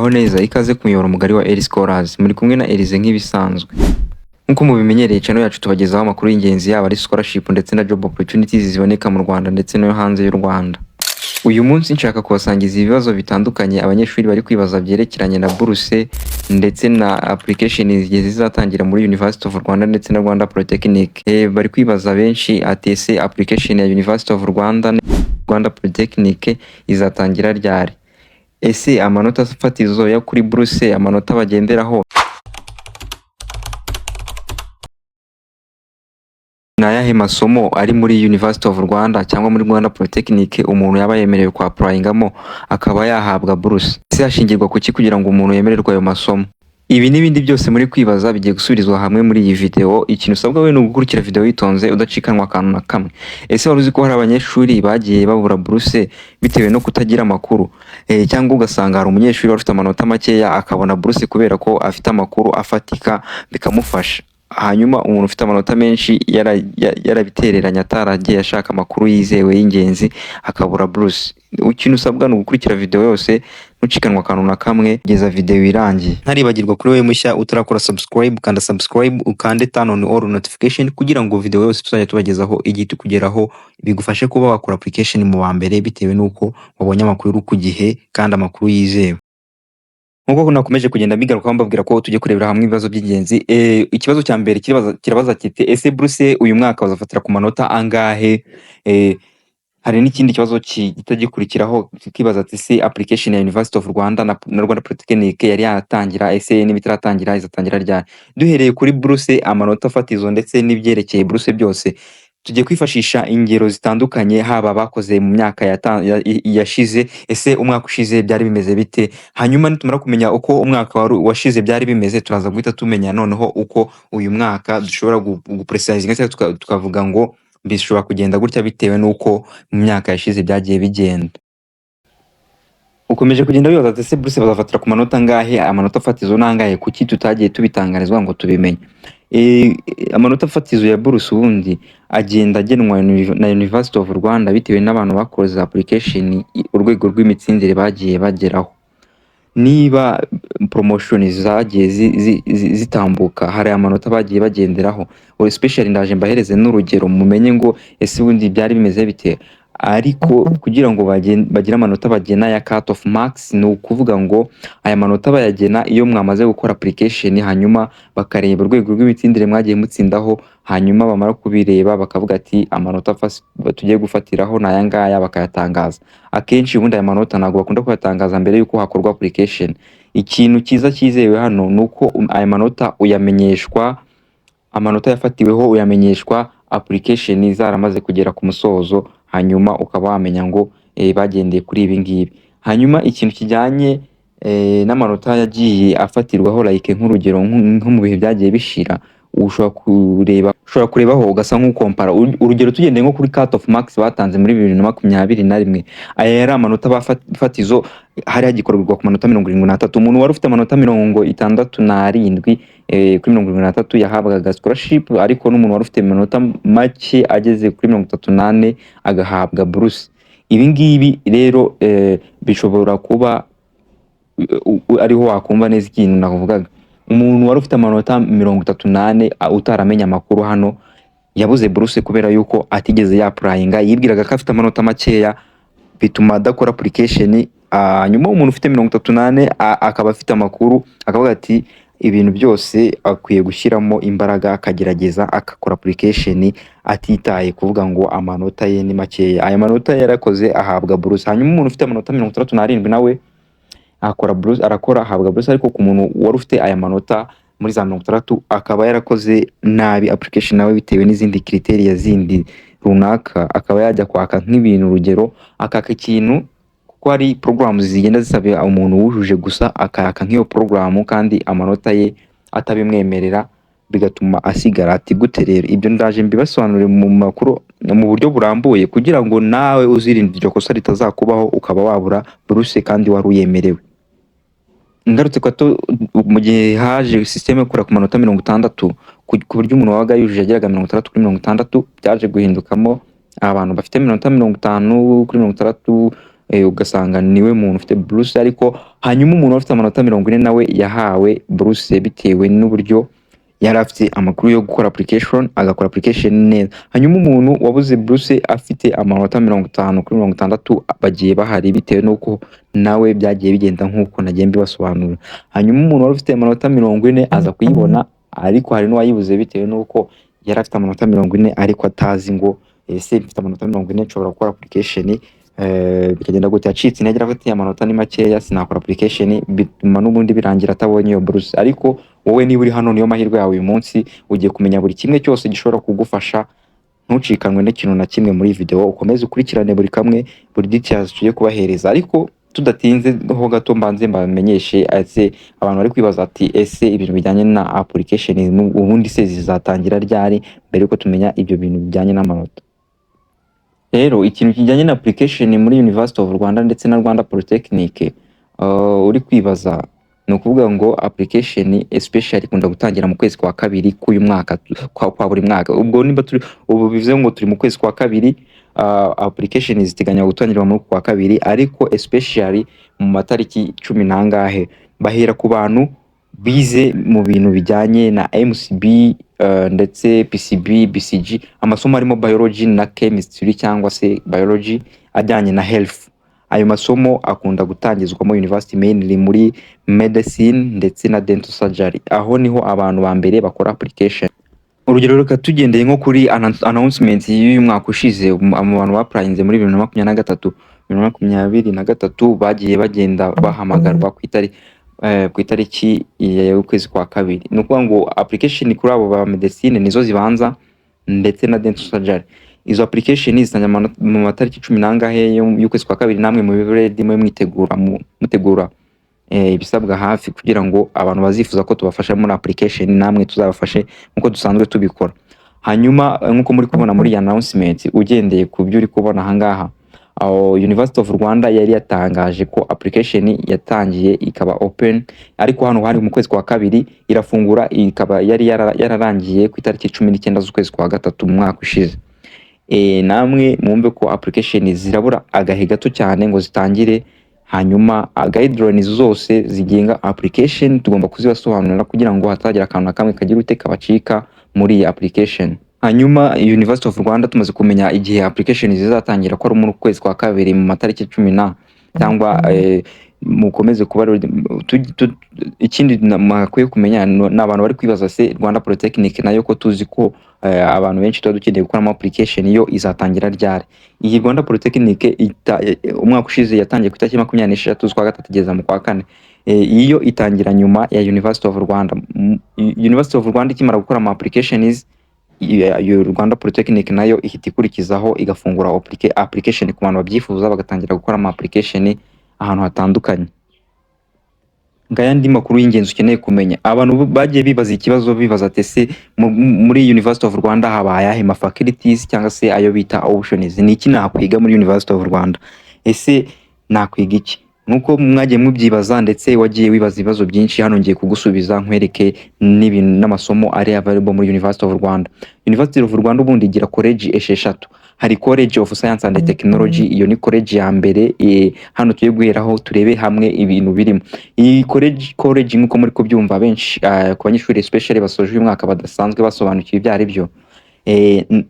Muraho neza, ikaze ku muyoboro mugari wa Eli Scholars. Muri kumwe na Elize nk'ibisanzwe. Nk'uko mubimenyereye channel yacu tubagezaho amakuru y'ingenzi yaba ari scholarship ndetse na job opportunities ziboneka mu Rwanda ndetse no hanze y'u Rwanda. Uyu munsi nshaka kubasangiza ibibazo bitandukanye abanyeshuri bari kwibaza byerekeranye na buruse ndetse na application zizatangira muri University of Rwanda ndetse na Rwanda Polytechnic. Bari kwibaza benshi ati application ya University of Rwanda Rwanda Polytechnic izatangira ryari? Ese amanota fatizo yo kuri buruse amanota bagenderaho n'ayahe masomo ari muri University of Rwanda cyangwa muri Rwanda Polytechnic umuntu yaba yemerewe kwa applyingamo akaba yahabwa buruse? Ese hashingirwa kuki kugira ngo umuntu yemererwe ayo masomo? Ibi n'ibindi byose muri kwibaza bigiye gusubirizwa hamwe muri iyi video. Ikintu usabwa we ni ugukurikira video witonze udacikanwa akantu na kamwe. Ese wari uzi ko hari abanyeshuri bagiye babura buruse bitewe no kutagira amakuru? Cyangwa ugasanga hari umunyeshuri wari ufite amanota makeya akabona buruse kubera ko afite amakuru afatika bikamufasha, hanyuma umuntu ufite amanota menshi yarabitereranya ataragiye ashaka amakuru yizewe y'ingenzi akabura buruse. Ikintu usabwa ni ugukurikira video yose ntucikanwa akantu na kamwe kugeza video irangiye. Ntaribagirwa kuri wewe mushya utarakora subscribe, kanda subscribe ukande turn on all notification kugira ngo video yose tuzajya tubagezaho igiti kugeraho bigufashe kuba wakora application mu wa mbere bitewe nuko wabonye amakuru ku gihe kandi amakuru yizewe. Nkuko nakomeje kugenda bigaruka mbabwira ko tujye kurebera hamwe ibibazo by'ingenzi. Ikibazo cya mbere kirabaza kiti ese buruse uyu mwaka bazafatira ku manota angahe? Hari n'ikindi kibazo kitagikurikiraho kibaza ati se application ya University of Rwanda na Rwanda Polytechnic yari yatangira, ese n'ibitaratangira izatangira ryari? Duhereye kuri buruse amanota fatizo ndetse n'ibyerekeye buruse byose tugiye kwifashisha ingero zitandukanye, haba bakoze mu myaka yashize. Ese umwaka ushize byari bimeze bite? Hanyuma nitumara kumenya uko umwaka washize byari bimeze, turaza guhita tumenya noneho uko uyu mwaka dushobora guprecisinga tukavuga ngo bishobora kugenda gutya bitewe nuko mu myaka yashize byagiye bigenda. Ukomeje kugenda bibaza ese buruse bazafatira ku manota angahe? Amanota fatizo nangahe? Kuki tutagiye tubitangarizwa ngo tubimenye? Amanota fatizo ya buruse ubundi agenda agenwa na University of Rwanda bitewe n'abantu bakoze application urwego rw'imitsindire bagiye bageraho. Niba promotion zagiye zitambuka hari amanota bagiye bagenderaho, especially ndaje mbahereze n'urugero mumenye ngo ese ubundi byari bimeze bite. Ariko kugira ngo bagire amanota bagena ya cut off marks, ni ukuvuga ngo aya manota bayagena iyo mwamaze gukora application hanyuma bakareba urwego rw'imitsindire mwagiye mutsindaho, hanyuma bamara kubireba bakavuga ati amanota tugiye gufatiraho n'aya ngaya bakayatangaza. Akenshi ubundi aya manota ntabwo bakunda kuyatangaza mbere yuko hakorwa application. Ikintu cyiza cyizewe hano nuko aya manota uyamenyeshwa, amanota yafatiweho uyamenyeshwa application zaramaze kugera ku musozo, hanyuma ukaba wamenya ngo bagendeye kuri ibi ngibi. Hanyuma ikintu kijyanye n'amanota yagiye afatirwaho like nk'urugero nko mu bihe byagiye bishira, ushobora kurebaho ugasa nk'ukompara. Urugero tugendeye nko kuri cut off marks batanze muri 2021, aya yari amanota bafatizo hari hagikorerwa ku manota 73. Umuntu wari ufite amanota 67 kuri 73 yahabwaga scholarship, ariko n'umuntu wari ufite amanota make ageze kuri 38 agahabwa buruse. Ibi ngibi rero bishobora kuba ariho wakumva neza ikintu navugaga. Umuntu wari ufite amanota 38 utaramenya amakuru hano yabuze buruse kubera yuko atigeze yapplyinga, yibwiraga ko afite amanota makeya bituma adakora application. Nyuma umuntu ufite 38 akaba afite amakuru akavuga ati ibintu byose akwiye gushyiramo imbaraga akagerageza akakora application atitaye kuvuga ngo amanota ye ni makeya. Aya manota yarakoze ahabwa buruse. Hanyuma umuntu ufite amanota 67 nawe akora buruse, arakora ahabwa buruse. Ariko ku muntu wari ufite aya manota muri za 60 akaba yarakoze nabi application nawe bitewe n'izindi criteria zindi runaka, akaba yajya kwaka nk'ibintu, urugero akaka ikintu kuko hari programs zigenda zisaba umuntu wujuje gusa akaka nk'iyo program kandi amanota ye atabimwemerera, bigatuma asigara. Ati gute rero? Ibyo ndaje mbibasobanurire mu makuru mu buryo burambuye kugira ngo nawe uzirinde iryo kosa ritazakubaho ukaba wabura buruse kandi wari uyemerewe. Ngarutse ko mu gihe haje system yo kura ku manota 60 ku buryo umuntu wabaga yujuje ageraga 60 kuri 60, byaje guhindukamo abantu bafite 50 kuri 60 ugasanga niwe muntu ufite buruse, ariko hanyuma umuntu ufite amanota 40 nawe yahawe buruse bitewe n'uburyo yari afite amakuru yo gukora application, agakora application neza. Hanyuma umuntu wabuze buruse afite amanota 50 kuri 60 bagiye bahari bitewe n'uko nawe byagiye bigenda nk'uko nagiye mbibasobanura. Hanyuma umuntu wari ufite amanota 40 aza kuyibona, ariko hari n'uwayibuze bitewe n'uko yari afite amanota 40 ariko atazi ngo ese mfite amanota 40 nshobora gukora application bikagenda gute. Yacitse intege afite amanota ni makeya sinakora application, bituma n'ubundi birangira atabonye iyo buruse. Ariko wowe niba uri hano niyo mahirwe yawe uyu munsi, ugiye kumenya buri kimwe cyose gishobora kugufasha, ntucikanwe n'ikintu na kimwe muri video, ukomeze ukurikirane buri kamwe, buri details tugiye kubahereza. Ariko tudatinze ho gato mbanze mbamenyeshe ese abantu bari kwibaza ati ese ibintu bijyanye na application ubundi se zizatangira ryari, mbere yuko tumenya ibyo bintu bijyanye n'amanota. Rero ikintu kijyanye na application muri University of Rwanda ndetse na Rwanda Polytechnic uri kwibaza ni ukuvuga ngo application especially ikunda gutangira mu kwezi kwa kabiri k'uyu mwaka, kwa buri mwaka. Ubwo niba ubu bivuze ngo turi mu kwezi kwa kabiri, application ziteganya gutangirwa muri kwa kabiri, ariko especially mu matariki 10 nangahe bahera ku bantu bize mu bintu bijyanye na MCB ndetse PCB, BCG, amasomo arimo biology na chemistry cyangwa se biology ajyanye na health. Ayo masomo akunda gutangizwa mu university mainly muri medicine ndetse na dental surgery. Aho niho abantu ba mbere bakora application. Urugero reka tugendeye nko kuri announcement y'uyu mwaka ushize, mu bantu baprayinze muri 2023 2023 bagiye bagenda bahamagarwa ku itariki y'ukwezi kwa kabiri. Ni ukuvuga ngo application kuri abo ba medicine nizo zibanza ndetse na dental surgery. Izo application zitangira mu matariki 10 nangahe y'ukwezi kwa kabiri. Namwe mu ready mutegura ibisabwa hafi kugira ngo abantu bazifuza ko tubafasha muri application namwe tuzabafashe nkuko dusanzwe tubikora. Hanyuma nkuko muri kubona muri announcement, ugendeye ku byo uri kubona ahangaha, University of Rwanda yari yatangaje ko application yatangiye ikaba open, ariko hano hari mu kwezi kwa kabiri irafungura, ikaba yari yararangiye ku itariki 19 z'ukwezi kwa gatatu mu mwaka ushize. Namwe mwumve ko application zirabura agahe gato cyane ngo zitangire. Hanyuma guidelines zose zigenga application tugomba kuzibasobanurira kugira ngo hatagira akantu na kamwe kagira ute kabacika muri application. Hanyuma University of Rwanda tumaze kumenya igihe application zizatangira ko ari mu kwezi kwa kabiri mu matariki 10 cyangwa mukomeze kuba. Ikindi makwiye kumenya n'abantu bari kwibaza se Rwanda Polytechnic nayo ko tuzi ko abantu benshi dukeneye gukora ama application yo izatangira ryari. Iyi Rwanda Polytechnic umwaka ushize yatangiye ku itariki 26 z'ukwa gatatu kugeza mu kwa kane. Iyo itangira nyuma ya University of Rwanda. University of Rwanda ikimara gukora ama applications, Rwanda Polytechnic nayo ihita ikurikizaho igafungura application ku bantu babyifuza bagatangira gukora ama application ahantu hatandukanye. Ngaya ndi makuru y'ingenzi ukeneye kumenya. Abantu bagiye bibaza ikibazo bibaza ati se muri University of Rwanda habaye ahe faculties cyangwa se ayo bita options, ni iki nakwiga muri University of Rwanda? Ese nakwiga iki? Nuko mwagiye mubyibaza ndetse wagiye wibaza ibibazo byinshi, hano ngiye kugusubiza nkwereke n'ibintu n'amasomo ari available muri University of Rwanda. University of Rwanda ubundi igira college esheshatu. Hari College of Science and Technology, iyo ni college ya mbere. Hano tugiye guheraho turebe hamwe ibintu birimo. Iyi college nkuko muri kubyumva benshi ku banyeshuri especially basoje uyu mwaka badasanzwe basobanukiwe ibyo ari byo,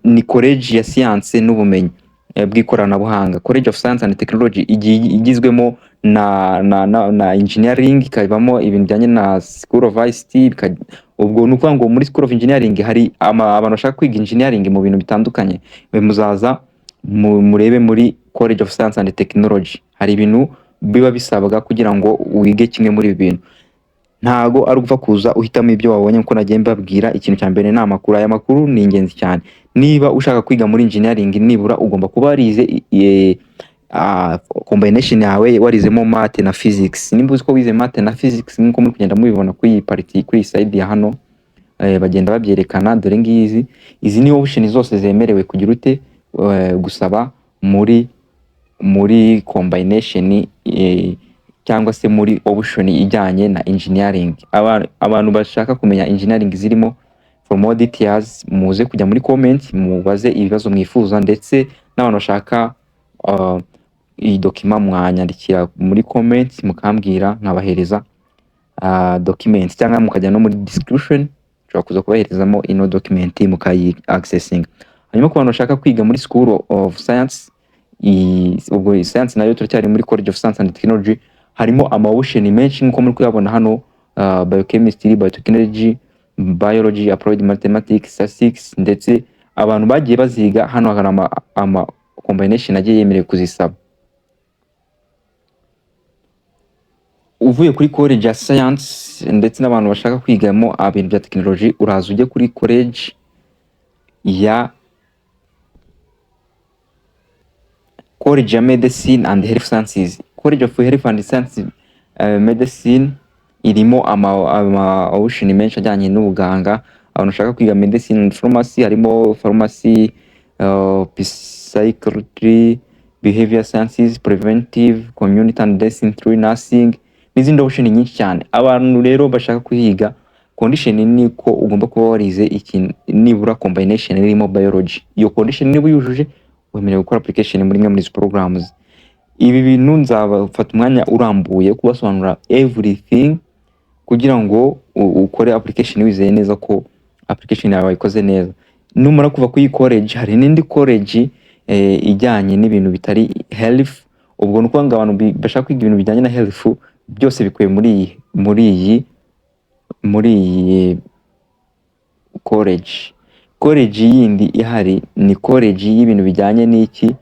ni college ya science n'ubumenyi bw'ikoranabuhanga. College of Science and Technology igizwemo na engineering, ikabamo ibintu bijyanye na School of ICT. Ubwo nukuvuga ngo muri School of Engineering hari abantu bashaka kwiga engineering mu bintu bitandukanye, muzaza murebe muri College of Science and Technology. Hari ibintu biba bisabwa kugira ngo wige kimwe muri ibi bintu. Ntago ari gupfa kuza uhitamo ibyo wabonye nkuko nagiye mbabwira. Ikintu cya mbere ni amakuru. Aya makuru ni ingenzi cyane. Niba ushaka kwiga muri engineering, nibura ugomba kuba warize combination yawe warizemo math na physics. Nimba uzi ko wize math na physics nkuko muri kugenda mubibona kuri party kuri side ya hano, bagenda babyerekana. Dore ngizi, izi ni option zose zemerewe kugira ute gusaba muri combination cyangwa se muri option ijyanye na engineering. Abantu bashaka kumenya engineering zirimo for more details muze kujya muri comment mubaze ibibazo mwifuza, ndetse n'abantu bashaka iyi document mwanyandikira muri comment mukambwira nkabahereza document, cyangwa mukajya no muri description ushobora kuza kubaherezamo ino document mukayi accessing. Hanyuma ku bantu bashaka kwiga muri School of Science, ubwo science nayo turacyari muri College of Science and Technology, harimo amawusheni menshi nkuko muri kuyabona hano, biochemistry, biotechnology, biology, applied mathematics, statistics, ndetse abantu bagiye baziga hano hari ama combination agiye yemerewe kuzisaba. Uvuye kuri college ya science ndetse n'abantu bashaka kwigamo ibintu bya technology, uraza ujye kuri college ya medicine and health sciences. College of health and science medicine irimo option menshi ajyanye n'ubuganga. Abantu bashaka kwiga medicine and pharmacy, harimo pharmacy, psychiatry, behavior sciences, preventive, community and dentistry, nursing n'izindi option nyinshi cyane. Abantu rero bashaka kuhiga, condition ni ko ugomba kuba warize ikintu nibura combination irimo biology. Iyo condition niba uyujuje wemerewe gukora application muri imwe muri izo programs. Ibi bintu nzabafata umwanya urambuye kubasobanura everything kugira ngo ukore application wizeye neza ko application yawe ikoze neza. Numara kuva ku college, hari n'indi college ijyanye n'ibintu bitari health. Ubwo nuko abantu bashaka kwiga ibintu bijyanye na health byose bikuye muri iyi college. College yindi ihari ni college y'ibintu bijyanye n'iki,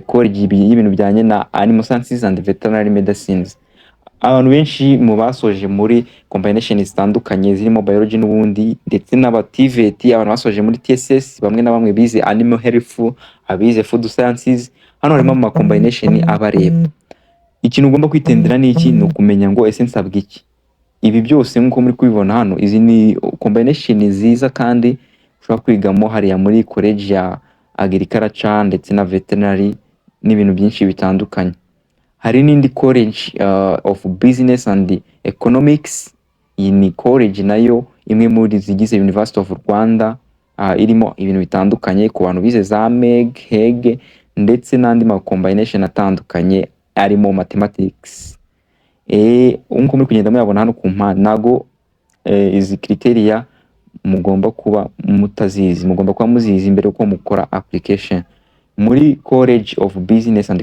college y'ibintu bijyanye na animal sciences and veterinary medicines. Abantu benshi mu basoje muri combination zitandukanye zirimo biology n'ubundi, ndetse n'aba TVET, abantu basoje muri TSS, bamwe na bamwe bize animal health, abize food sciences. Hano harimo ama combination abareba. Ikintu ugomba kwitendera ni iki, ni ukumenya ngo ese nsabwa iki. Ibi byose nkuko muri kubibona hano, izi ni combination ziza kandi ushobora kwigamo hariya muri college ya agriculture ndetse na veterinary n'ibintu byinshi bitandukanye. Hari n'indi college of business and economics. Iyi ni college nayo imwe muri zigize University of Rwanda, irimo ibintu bitandukanye ku bantu bize za MEG, HEG ndetse n'andi ma combination atandukanye arimo mathematics. Unko muri kugenda muyabona hano ku mpande, nago izi criteria mugomba kuba mutazizi, mugomba kuba muzizi mbere uko mukora application. Muri College of Business and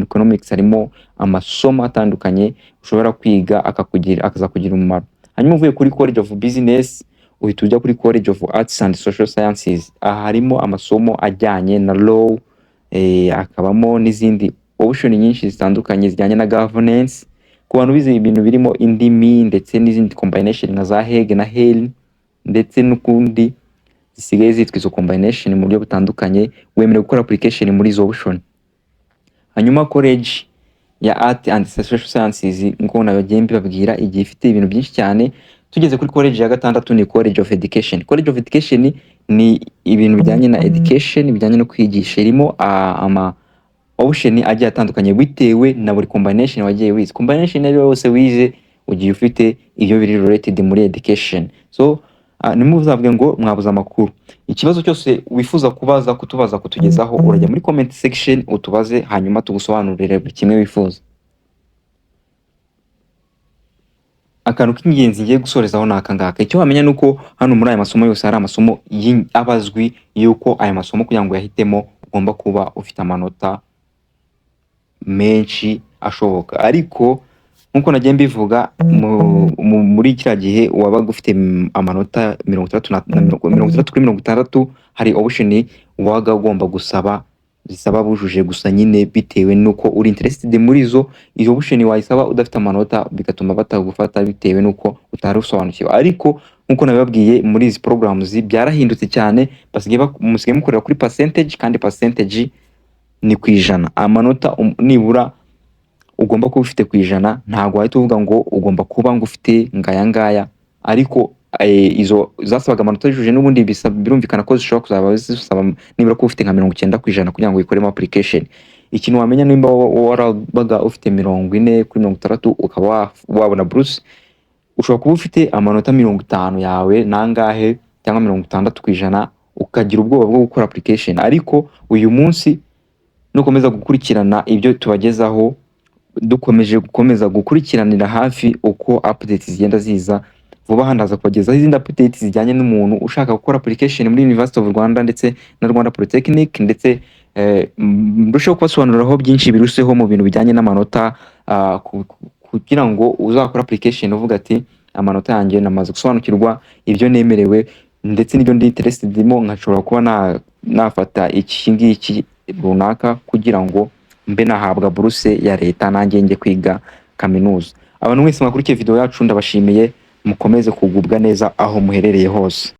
Economics harimo amasomo atandukanye ushobora kwiga akaza kugira umumaro. Hanyuma uvuye kuri College of Business uhita ujya kuri College of Arts and Social Sciences. Aha harimo amasomo ajyanye na law, akabamo n'izindi option nyinshi zitandukanye zijyanye na governance ku bantu bize ibintu birimo indimi ndetse n'izindi combination nka za HEG na HEL ndetse n'ukundi zisigaye zitwa izo combination mu buryo butandukanye. Wemerewe gukora application muri izo option. Hanyuma college ya Art and Social Sciences nko nabagiye mbibabwira igihe ifite ibintu byinshi cyane. Tugeze kuri college ya gatandatu ni College of Education. College of Education ni ibintu bijyanye na education, bijyanye no kwigisha. Irimo ama option agiye atandukanye bitewe na buri combination wagiye wize. Combination yose wize ugiye ufite iyo biri related muri education. So nimuzavuge ngo mwabuza amakuru. Ikibazo cyose wifuza kutubaza kutugezaho, urajya muri comment section utubaze, hanyuma tugusobanurire buri kimwe wifuza. Akantu k'ingenzi ngiye gusorezaho nakangaka, icyo wamenya nuko hano muri aya masomo yose hari amasomo abazwi yuko aya masomo kugira ngo yahitemo ugomba kuba ufite amanota menshi ashoboka. Ariko nkuko nagiye mbivuga muri kiriya gihe wabaga ufite amanota 63 kuri 60, hari option wabaga ugomba zisaba bujuje gusa nyine bitewe nuko uri interested muri izo option wayisaba udafite amanota, bigatuma batagufata bitewe nuko utari usobanukiwe. Ariko nkuko nabibabwiye muri izi programs byarahindutse cyane, musigaye mukorera kuri percentage, kandi percentage ni kwijana. Amanota nibura ugomba kuba ufite kwijana, ntago wahita uvuga ngo ugomba kuba ngo ufite ngaya. Ariko izo zasabaga amanota yujuje n'ubundi birumvikana ko zishobora kuzaba zisaba nibura kuba ufite nka 90% kugira ngo uyikoremo application. Ikintu wamenya nimba warabaga ufite 40 kuri 60 ukaba wabona Bruce, ushobora kuba ufite amanota 50 yawe nangahe cyangwa 60% kwijana ukagira ubwoba bwo gukora application. Ariko uyu munsi nukomeza gukurikirana ibyo tubagezaho, dukomeje gukurikiranira hafi uko updates zigenda ziza. Vuba aha ndaza kubagezaho izindi updates zijyanye n'umuntu ushaka gukora application muri University of Rwanda ndetse na Rwanda Polytechnic, ndetse ndushaho kubasobanuriraho byinshi biruseho mu bintu bijyanye n'amanota, kugira ngo uzakora application uvuga ati amanota yanjye namaze gusobanukirwa ibyo nemerewe ndetse n'ibyo ndi interested mo, nkashobora kuba nafata iki ngiki runaka kugira ngo mbe nahabwa buruse ya leta nanjye njye kwiga kaminuza. Abantu mwese mwakurikiye video yacu ndabashimiye, mukomeze kugubwa neza aho muherereye hose.